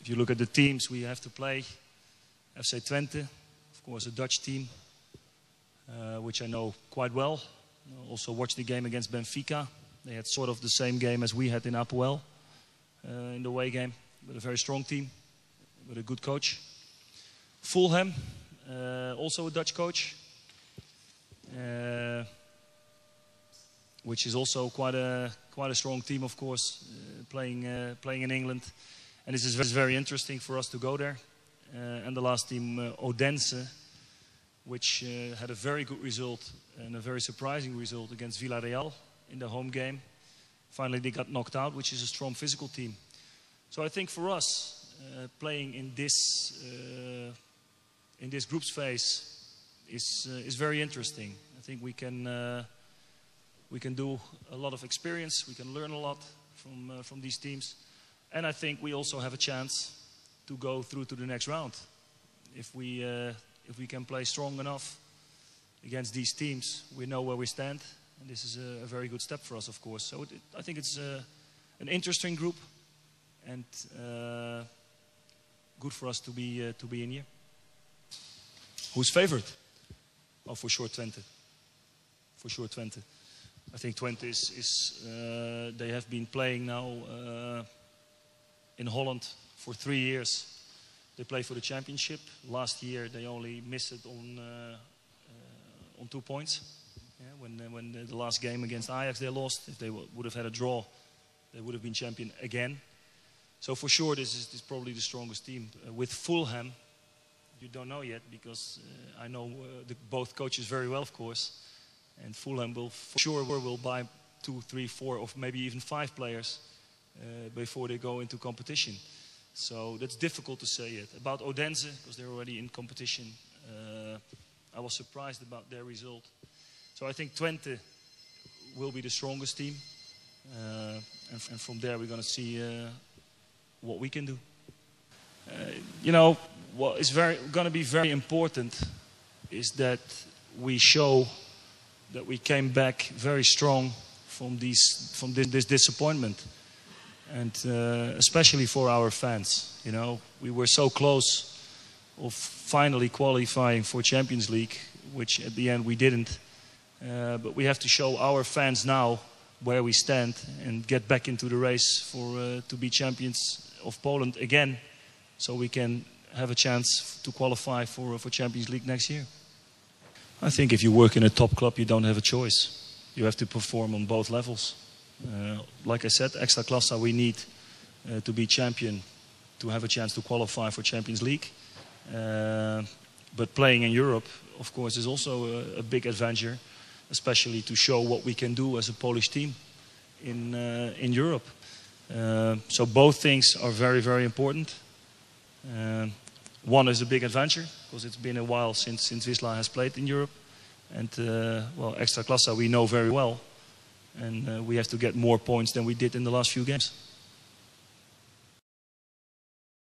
if you look at the teams we have to play, FC Twente, of course a Dutch team, which I know quite well. I also watched the game against Benfica. They had sort of the same game as we had in Apoel in the away game, but a very strong team, with a good coach. Fulham, also a Dutch coach, which is also quite a strong team, of course, playing in England. And this is very interesting for us to go there. And the last team, Odense, which had a very good result and a very surprising result against Villarreal in the home game. Finally, they got knocked out, which is a strong physical team. So I think for us, playing in this groups phase is very interesting. I think we can do a lot of experience. We can learn a lot from these teams, and I think we also have a chance to go through to the next round if we can play strong enough against these teams. We know where we stand, and this is a very good step for us, of course. So I think it's an interesting group, and good for us to be in here. Who's favorite? Oh, for sure Twente. For sure Twente. I think Twente is they have been playing now in Holland for 3 years. They play for the championship. Last year they only missed it on 2 points. Yeah, when the last game against Ajax they lost. If they would have had a draw, they would have been champion again. So for sure this is probably the strongest team. With Fulham, you don't know yet, because I know both coaches very well, of course. And Fulham will for sure will buy 2, 3, 4, or maybe even 5 players before they go into competition. So that's difficult to say yet. About Odense, because they're already in competition, I was surprised about their result. So I think Twente will be the strongest team. And from there we're going to see what we can do. You know, what is going to be very important is that we show that we came back very strong from this disappointment, and especially for our fans. You know, we were so close of finally qualifying for Champions League, which at the end we didn't. But we have to show our fans now where we stand and get back into the race for to be champions of Poland again, so we can have a chance to qualify for Champions League next year. I think if you work in a top club, you don't have a choice. You have to perform on both levels. Like I said, Extraklasa we need to be champion to have a chance to qualify for Champions League. But playing in Europe, of course, is also a big adventure, especially to show what we can do as a Polish team in Europe. So both things are very, very important. One is a big adventure, because it's been a while since Wisła has played in Europe. And, well, Extraklasa we know very well. And we have to get more points than we did in the last few games.